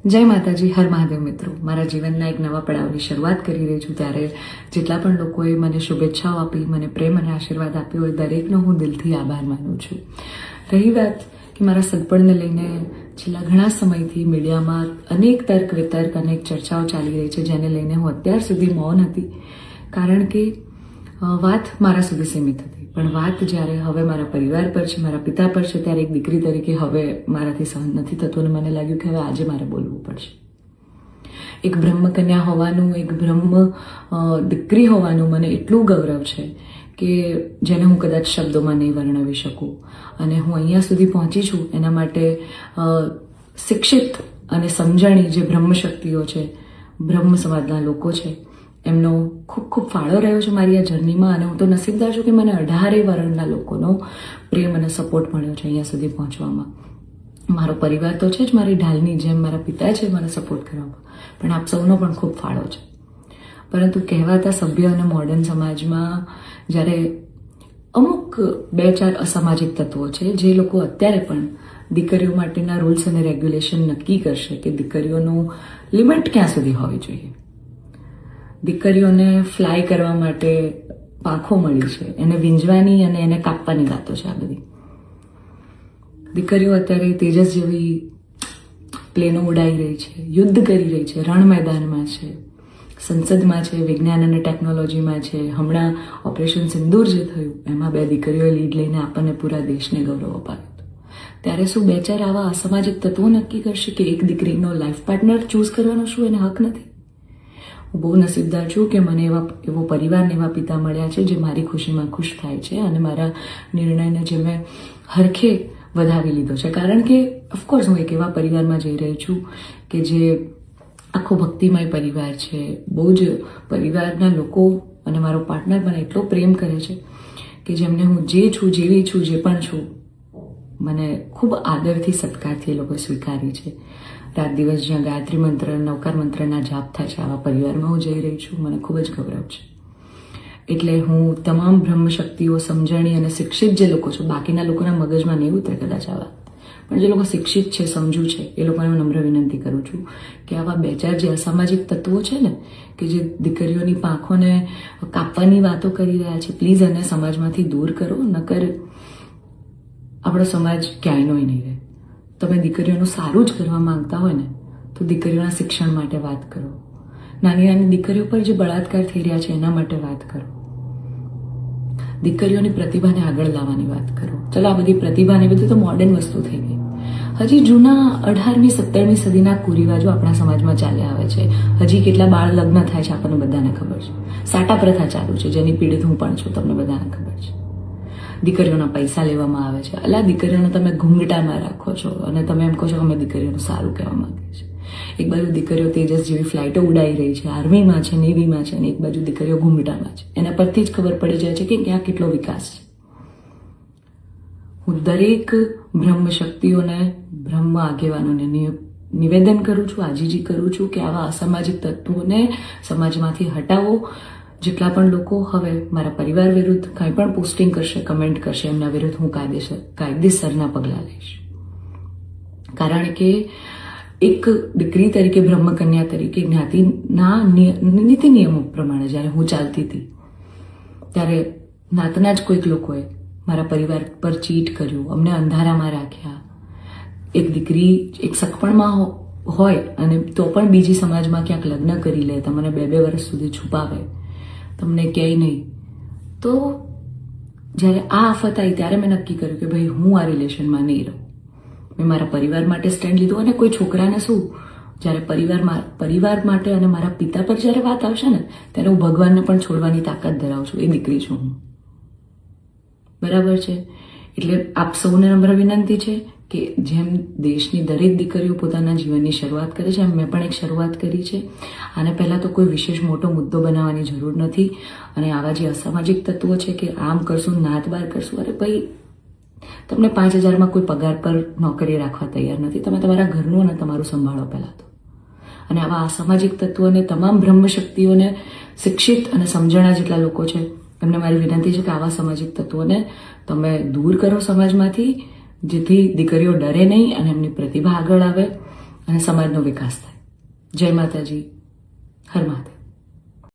જય માતાજી, હર મહાદેવ મિત્રો. મારા જીવનના એક નવા પડાવની શરૂઆત કરી રહી છું ત્યારે જેટલા પણ લોકોએ મને શુભેચ્છાઓ આપી, મને પ્રેમ અને આશીર્વાદ આપ્યો હોય, દરેકનો હું દિલથી આભાર માનું છું. રહી વાત કે મારા સગપણને લઈને છેલ્લા ઘણા સમયથી મીડિયામાં અનેક તર્ક વિતર્ક, અનેક ચર્ચાઓ ચાલી રહી છે, જેને લઈને હું અત્યાર સુધી મૌન હતી, કારણ કે વાત મારા સુધી સીમિત હતી. પણ વાત જ્યારે હવે મારા પરિવાર પર છે, મારા પિતા પર છે, ત્યારે એક દીકરી તરીકે હવે મારાથી સહન નથી થતું અને મને લાગ્યું કે હવે આજે મારે બોલવું પડશે. એક બ્રહ્મકન્યા હોવાનું, એક બ્રહ્મ દીકરી હોવાનું મને એટલું ગૌરવ છે કે જેને હું કદાચ શબ્દોમાં નહીં વર્ણવી શકું. અને હું અહીંયા સુધી પહોંચી છું એના માટે શિક્ષિત અને સમજણી જે બ્રહ્મશક્તિઓ છે, બ્રહ્મ સમાજના લોકો છે, એમનો ખૂબ ખૂબ ફાળો રહ્યો છે મારી આ જર્નીમાં. અને હું તો નસીબદાર છું કે મને 18 વર્ણના લોકોનો પ્રેમ અને સપોર્ટ મળ્યો છે અહીંયા સુધી પહોંચવામાં. મારો પરિવાર તો છે જ, મારી ઢાલની જેમ મારા પિતા છે મને સપોર્ટ કરવામાં, પણ આપ સૌનો પણ ખૂબ ફાળો છે. પરંતુ કહેવાતા સભ્ય અને મોડર્ન સમાજમાં જ્યારે અમુક 2-4 અસામાજિક તત્વો છે જે લોકો અત્યારે પણ દીકરીઓ માટેના રૂલ્સ અને રેગ્યુલેશન નક્કી કરશે કે દીકરીઓનું લિમિટ ક્યાં સુધી હોવી જોઈએ, દીકરીઓને ફ્લાય કરવા માટે પાંખો મળી છે, એને વીંજવાની અને એને કાપવાની વાતો છે. આ બધી દીકરીઓ અત્યારે તેજસ જેવી પ્લેનો ઉડાઈ રહી છે, યુદ્ધ કરી રહી છે, રણ મેદાનમાં છે, સંસદમાં છે, વિજ્ઞાન અને ટેકનોલોજીમાં છે. હમણાં ઓપરેશન સિંદૂર જે થયું એમાં 2 દીકરીઓએ લીડ લઈને આપણને પૂરા દેશને ગૌરવ અપાવ્યું. ત્યારે શું 2-4 આવા અસામાજિક તત્વો નક્કી કરશે કે એક દીકરીનો લાઈફ પાર્ટનર ચૂઝ કરવાનો શું એને હક નથી? હું બહુ નસીબદાર છું કે મને એવો પરિવાર, એવા પિતા મળ્યા છે જે મારી ખુશીમાં ખુશ થાય છે અને મારા નિર્ણયને જે મેં હરખે વધાવી લીધો છે. કારણ કે ઓફકોર્સ હું એક એવા પરિવારમાં જઈ રહી છું કે જે આખો ભક્તિમય પરિવાર છે. બહુ જ પરિવારના લોકો અને મારો પાર્ટનર મને એટલો પ્રેમ કરે છે કે જેમને હું જે છું, જેવી છું, જે પણ છું, મને ખૂબ આદરથી, સત્કારથી એ લોકો સ્વીકારી છે. રાત દિવસ જ્યાં ગાયત્રી મંત્ર, નવકાર મંત્રના જાપ થાય છે, આવા પરિવારમાં હું જઈ રહી છું. મને ખૂબ જ ગૌરવ છે. એટલે હું તમામ બ્રહ્મશક્તિઓ, સમજણી અને શિક્ષિત જે લોકો છે, બાકીના લોકોના મગજમાં નહીં ઉતરે કદાચ આવા, પણ જે લોકો શિક્ષિત છે, સમજુ છે, એ લોકોને હું નમ્ર વિનંતી કરું છું કે આવા 2-4 જે અસામાજિક તત્વો છે ને, કે જે દીકરીઓની પાંખોને કાપવાની વાતો કરી રહ્યા છે, પ્લીઝ એને સમાજમાંથી દૂર કરો. નકર આપણો સમાજ ક્યાંયનો નહીં રહે. તમે દીકરીઓનું સારું જ કરવા માંગતા હોય ને તો દીકરીઓના શિક્ષણ માટે વાત કરો. નાની નાની દીકરીઓ પર જે બળાત્કાર થઈ રહ્યા છે એના માટે વાત કરો. દીકરીઓની પ્રતિભાને આગળ લાવવાની વાત કરો. ચલો, આ બધી પ્રતિભાને બધી તો મોડર્ન વસ્તુ થઈ ગઈ. હજી જૂના 18મી 17મી સદીના કુરિવાજો આપણા સમાજમાં ચાલ્યા આવે છે. હજી કેટલા બાળ લગ્ન થાય છે આપણને બધાને ખબર છે. સાટા પ્રથા ચાલુ છે જેની પીડિત હું પણ છું, તમને બધાને ખબર છે. દીકરીઓના પૈસા લેવામાં આવે છે. અલા, દીકરીઓને તમે ઘૂંઘટામાં રાખો છો અને તમે એમ કહો છો કે અમે દીકરીઓનું સારું કહેવા માંગીએ છીએ. એક બાજુ દીકરીઓ તેજસ જેવી ફ્લાઇટો ઉડાઈ રહી છે, આર્મીમાં છે, નેવીમાં છે, અને એક બાજુ દીકરીઓ ઘૂંઘટામાં છે. એના પરથી જ ખબર પડી જાય છે કે ક્યાં કેટલો વિકાસ છે. હું દરેક બ્રહ્મ શક્તિઓને, બ્રહ્મ આગેવાનોને નિવેદન કરું છું, આજીજી કરું છું કે આવા અસામાજિક તત્વોને સમાજમાંથી હટાવો. જેટલા પણ લોકો હવે મારા પરિવાર વિરુદ્ધ કંઈ પણ પોસ્ટિંગ કરશે, કમેન્ટ કરશે, એમના વિરુદ્ધ હું કાયદેસરના પગલાં લઈશ. કારણ કે એક દીકરી તરીકે, બ્રહ્મકન્યા તરીકે, જ્ઞાતિના નીતિ નિયમો પ્રમાણે જ્યારે હું ચાલતી હતી ત્યારે નાતના જ કોઈક લોકોએ મારા પરિવાર પર ચીટ કર્યું, અમને અંધારામાં રાખ્યા. એક દીકરી એક સગપણમાં હોય અને તો પણ બીજી સમાજમાં ક્યાંક લગ્ન કરી લે, તમને 2-2 વર્ષ સુધી છુપાવે, તમને ક્યાંય નહીં. તો જ્યારે આ આફત આવી ત્યારે મેં નક્કી કર્યું કે ભાઈ હું આ રિલેશનમાં નહીં રહું. મેં મારા પરિવાર માટે સ્ટેન્ડ લીધું. અને કોઈ છોકરાને શું, જ્યારે પરિવાર માટે અને મારા પિતા પર જ્યારે વાત આવશે ને ત્યારે હું ભગવાનને પણ છોડવાની તાકાત ધરાવું છું. એ દીકરી છું હું, બરાબર છે? એટલે આપ સૌને નમ્ર વિનંતી છે કે જેમ દેશની દરેક દીકરીઓ પોતાના જીવનની શરૂઆત કરે છે, એમ મેં પણ એક શરૂઆત કરી છે. આને પહેલાં તો કોઈ વિશેષ મોટો મુદ્દો બનાવવાની જરૂર નથી. અને આવા જે અસામાજિક તત્વો છે કે આમ કરશું, નાત બાર કરશું, અરે ભાઈ, તમને 5,000માં કોઈ પગાર પર નોકરી રાખવા તૈયાર નથી. તમે તમારા ઘરનું અને તમારું સંભાળો પહેલાં તો. અને આવા અસામાજિક તત્વોને, તમામ બ્રહ્મશક્તિઓને, શિક્ષિત અને સમજણા જેટલા લોકો છે એમને મારી વિનંતી છે કે આવા સામાજિક તત્વોને તમે દૂર કરો સમાજમાંથી, જેથી દીકરીઓ ડરે નહીં અને એમની પ્રતિભા આગળ આવે અને સમાજનો વિકાસ થાય. જય માતાજી, હર મહાદેવ.